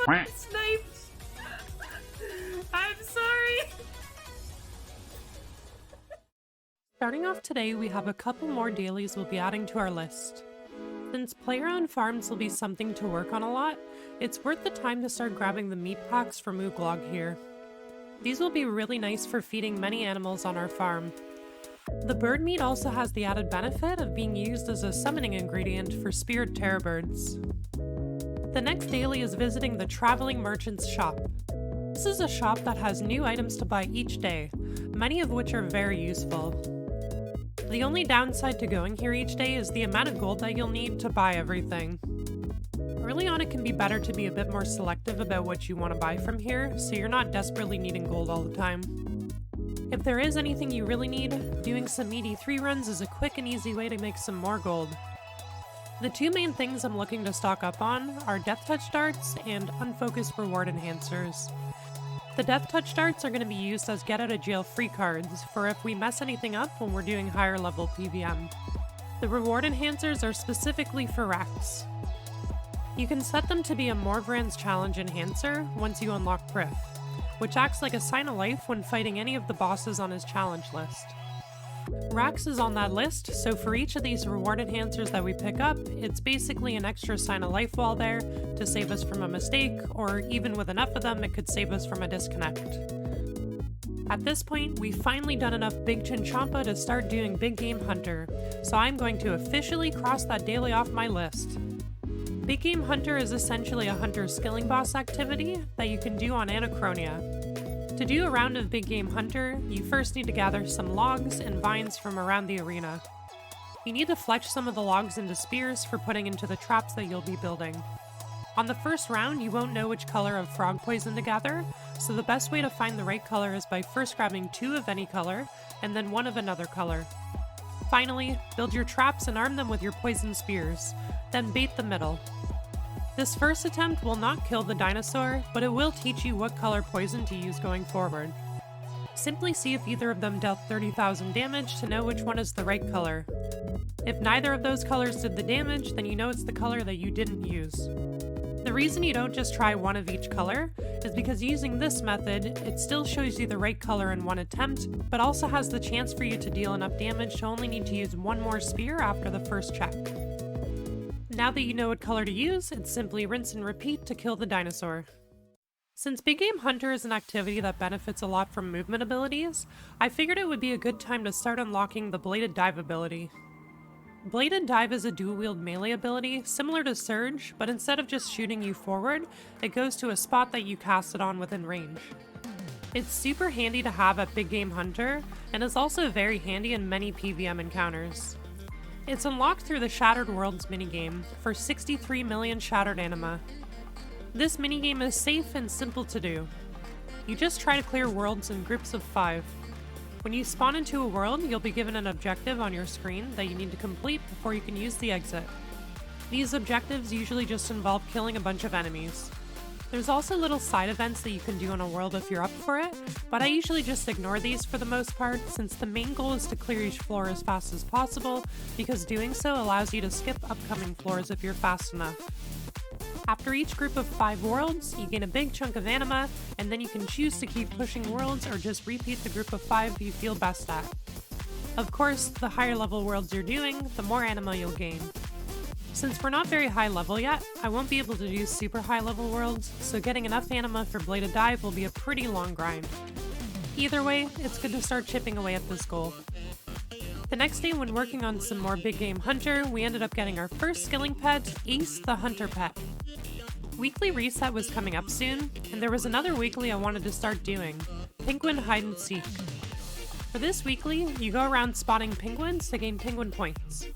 Sniped! I'm sorry! Starting off today, we have a couple more dailies we'll be adding to our list. Since player-owned farms will be something to work on a lot, it's worth the time to start grabbing the meat packs from Mooglog here. These will be really nice for feeding many animals on our farm. The bird meat also has the added benefit of being used as a summoning ingredient for speared terror birds. The next daily is visiting the Traveling Merchant's shop. This is a shop that has new items to buy each day, many of which are very useful. The only downside to going here each day is the amount of gold that you'll need to buy everything. Early on, it can be better to be a bit more selective about what you want to buy from here, so you're not desperately needing gold all the time. If there is anything you really need, doing some ED3 runs is a quick and easy way to make some more gold. The two main things I'm looking to stock up on are Death Touch Darts and Unfocused Reward Enhancers. The Death Touch Darts are going to be used as get-out-of-jail-free cards for if we mess anything up when we're doing higher level PVM. The Reward Enhancers are specifically for Rex. You can set them to be a Morgran's Challenge Enhancer once you unlock Prith, which acts like a sign of life when fighting any of the bosses on his challenge list. Rax is on that list, so for each of these reward enhancers that we pick up, it's basically an extra sign of life while there to save us from a mistake, or even with enough of them, it could save us from a disconnect. At this point, we've finally done enough Big Chinchampa to start doing Big Game Hunter, so I'm going to officially cross that daily off my list. Big Game Hunter is essentially a hunter's skilling boss activity that you can do on Anachronia. To do a round of Big Game Hunter, you first need to gather some logs and vines from around the arena. You need to fletch some of the logs into spears for putting into the traps that you'll be building. On the first round, you won't know which color of frog poison to gather, so the best way to find the right color is by first grabbing 2 of any color, and then 1 of another color. Finally, build your traps and arm them with your poison spears, then bait the middle. This first attempt will not kill the dinosaur, but it will teach you what color poison to use going forward. Simply see if either of them dealt 30,000 damage to know which one is the right color. If neither of those colors did the damage, then you know it's the color that you didn't use. The reason you don't just try one of each color is because using this method, it still shows you the right color in one attempt, but also has the chance for you to deal enough damage to only need to use 1 more spear after the first check. Now that you know what color to use, it's simply rinse and repeat to kill the dinosaur. Since Big Game Hunter is an activity that benefits a lot from movement abilities, I figured it would be a good time to start unlocking the Bladed Dive ability. Bladed Dive is a dual-wield melee ability, similar to Surge, but instead of just shooting you forward, it goes to a spot that you cast it on within range. It's super handy to have at Big Game Hunter, and is also very handy in many PVM encounters. It's unlocked through the Shattered Worlds minigame for 63 million Shattered Anima. This minigame is safe and simple to do. You just try to clear worlds in groups of 5. When you spawn into a world, you'll be given an objective on your screen that you need to complete before you can use the exit. These objectives usually just involve killing a bunch of enemies. There's also little side events that you can do in a world if you're up for it, but I usually just ignore these for the most part, since the main goal is to clear each floor as fast as possible, because doing so allows you to skip upcoming floors if you're fast enough. After each group of 5 worlds, you gain a big chunk of anima, and then you can choose to keep pushing worlds or just repeat the group of 5 you feel best at. Of course, the higher level worlds you're doing, the more anima you'll gain. Since we're not very high level yet, I won't be able to do super high level worlds, so getting enough anima for Bladed Dive will be a pretty long grind. Either way, it's good to start chipping away at this goal. The next day, when working on some more Big Game Hunter, we ended up getting our first skilling pet, Ace the Hunter Pet. Weekly reset was coming up soon, and there was another weekly I wanted to start doing, Penguin Hide and Seek. For this weekly, you go around spotting penguins to gain penguin points.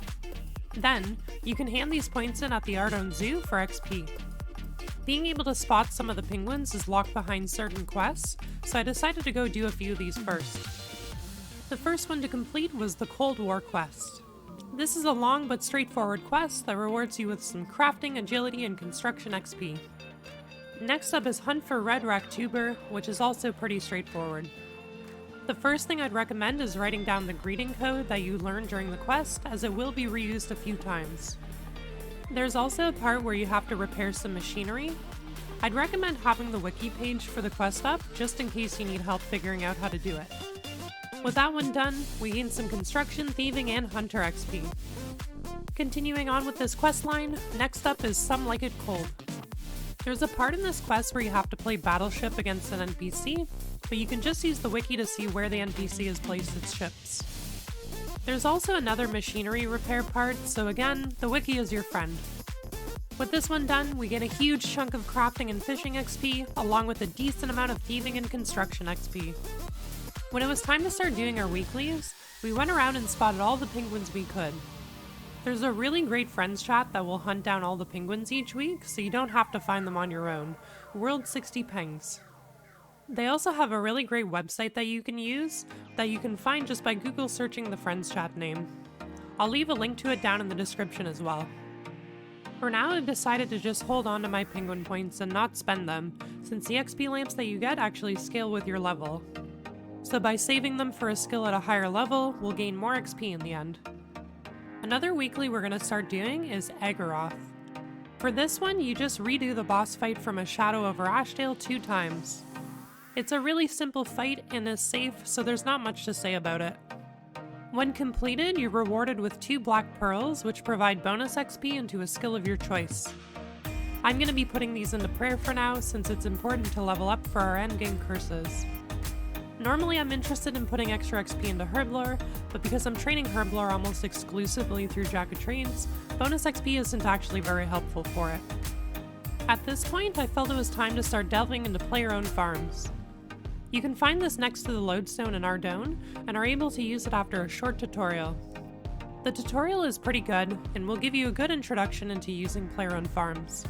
Then, you can hand these points in at the Ardon Zoo for XP. Being able to spot some of the penguins is locked behind certain quests, so I decided to go do a few of these first. The first one to complete was the Cold War quest. This is a long but straightforward quest that rewards you with some crafting, agility, and construction XP. Next up is Hunt for Red Ractuber, which is also pretty straightforward. The first thing I'd recommend is writing down the greeting code that you learned during the quest, as it will be reused a few times. There's also a part where you have to repair some machinery. I'd recommend having the wiki page for the quest up just in case you need help figuring out how to do it. With that one done, we gain some construction, thieving, and hunter XP. Continuing on with this quest line, next up is Some Like It Cold. There's a part in this quest where you have to play Battleship against an NPC, but you can just use the wiki to see where the NPC has placed its ships. There's also another machinery repair part, so again, the wiki is your friend. With this one done, we get a huge chunk of crafting and fishing XP, along with a decent amount of thieving and construction XP. When it was time to start doing our weeklies, we went around and spotted all the penguins we could. There's a really great friends chat that will hunt down all the penguins each week, so you don't have to find them on your own. World 60 Pengs. They also have a really great website that you can use, that you can find just by Google searching the friends chat name. I'll leave a link to it down in the description as well. For now, I've decided to just hold on to my penguin points and not spend them, since the XP lamps that you get actually scale with your level. So by saving them for a skill at a higher level, we'll gain more XP in the end. Another weekly we're going to start doing is Eggeroff. For this one, you just redo the boss fight from a Shadow over Ashdale 2 times. It's a really simple fight and is safe, so there's not much to say about it. When completed, you're rewarded with 2 black pearls, which provide bonus XP into a skill of your choice. I'm going to be putting these into prayer for now, since it's important to level up for our endgame curses. Normally I'm interested in putting extra XP into Herblore, but because I'm training Herblore almost exclusively through Jack of Trades, bonus XP isn't actually very helpful for it. At this point, I felt it was time to start delving into player-owned farms. You can find this next to the lodestone in Ardone, and are able to use it after a short tutorial. The tutorial is pretty good, and will give you a good introduction into using player-owned farms.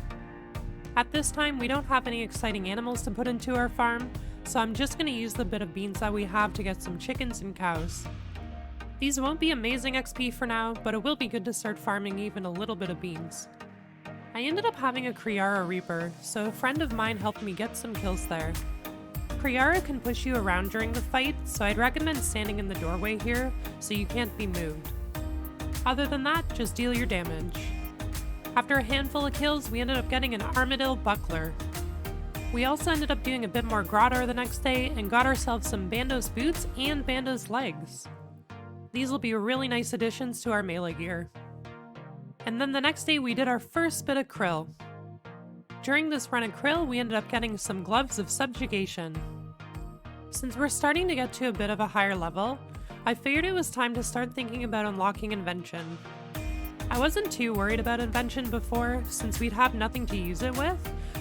At this time, we don't have any exciting animals to put into our farm, so I'm just going to use the bit of beans that we have to get some chickens and cows. These won't be amazing XP for now, but it will be good to start farming even a little bit of beans. I ended up having a Kriara Reaper, so a friend of mine helped me get some kills there. Kriara can push you around during the fight, so I'd recommend standing in the doorway here so you can't be moved. Other than that, just deal your damage. After a handful of kills, we ended up getting an Armadillo Buckler. We also ended up doing a bit more Grottar the next day and got ourselves some Bandos boots and Bandos legs. These will be really nice additions to our melee gear. And then the next day we did our first bit of Krill. During this run of Krill, we ended up getting some Gloves of Subjugation. Since we're starting to get to a bit of a higher level, I figured it was time to start thinking about unlocking Invention. I wasn't too worried about Invention before, since we'd have nothing to use it with,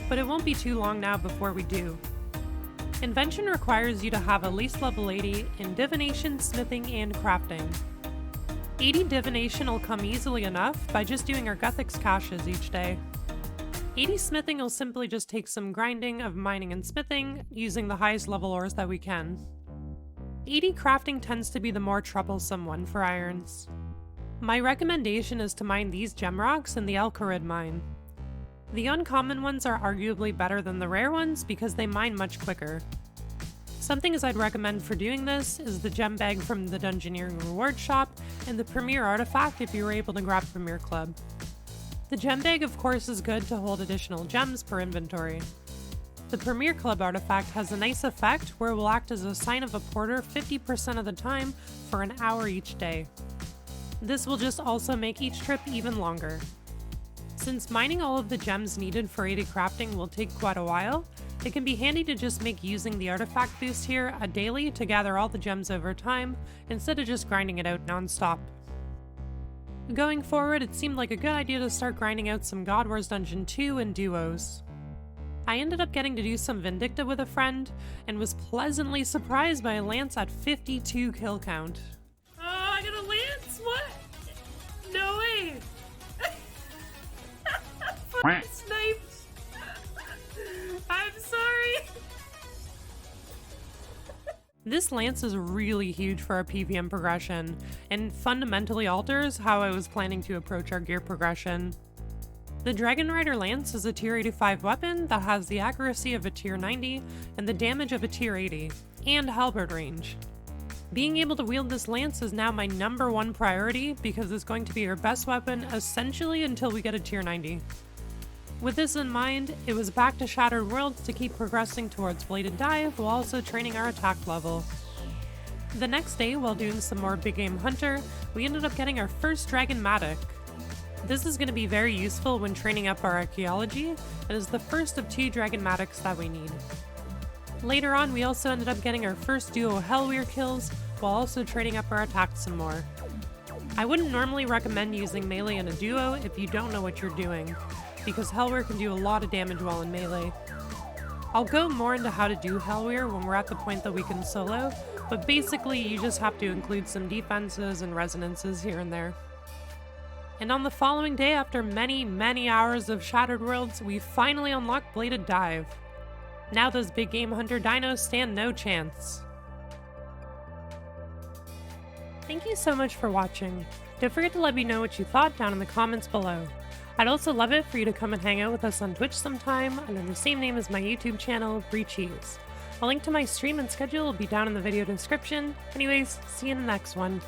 but it won't be too long now before we do. Invention requires you to have at least level 80 in Divination, Smithing, and Crafting. 80 Divination will come easily enough by just doing our Guthix caches each day. 80 Smithing will simply just take some grinding of mining and smithing, using the highest level ores that we can. 80 Crafting tends to be the more troublesome one for irons. My recommendation is to mine these gem rocks in the Elkorid mine. The uncommon ones are arguably better than the rare ones because they mine much quicker. Some things I'd recommend for doing this is the gem bag from the Dungeoneering Reward Shop and the Premier Artifact if you were able to grab Premier Club. The gem bag of course is good to hold additional gems per inventory. The Premier Club artifact has a nice effect where it will act as a sign of a porter 50% of the time for an hour each day. This will just also make each trip even longer. Since mining all of the gems needed for 80 crafting will take quite a while, it can be handy to just make using the artifact boost here a daily to gather all the gems over time, instead of just grinding it out non-stop. Going forward, it seemed like a good idea to start grinding out some God Wars Dungeon 2 in duos. I ended up getting to do some Vindicta with a friend, and was pleasantly surprised by a lance at 52 kill count. Oh, I got a lance? What? No way! Sniped! I'm sorry! This lance is really huge for our PVM progression, and fundamentally alters how I was planning to approach our gear progression. The Dragon Rider Lance is a tier 85 weapon that has the accuracy of a tier 90 and the damage of a tier 80, and halberd range. Being able to wield this lance is now my #1 priority because it's going to be our best weapon essentially until we get a tier 90. With this in mind, it was back to Shattered Worlds to keep progressing towards Bladed Dive while also training our attack level. The next day, while doing some more Big Game Hunter, we ended up getting our first Dragonmatic. This is going to be very useful when training up our archaeology, and is the first of 2 Dragonmatics that we need. Later on, we also ended up getting our first duo Hellweir kills, while also training up our attack some more. I wouldn't normally recommend using melee in a duo if you don't know what you're doing, because Hellweir can do a lot of damage while in melee. I'll go more into how to do Hellweir when we're at the point that we can solo, but basically you just have to include some defenses and resonances here and there. And on the following day, after many hours of Shattered Worlds, we finally unlocked Bladed Dive. Now those Big Game Hunter dinos stand no chance. Thank you so much for watching. Don't forget to let me know what you thought down in the comments below. I'd also love it for you to come and hang out with us on Twitch sometime under the same name as my YouTube channel, BreaCheese. A link to my stream and schedule will be down in the video description. Anyways, see you in the next one.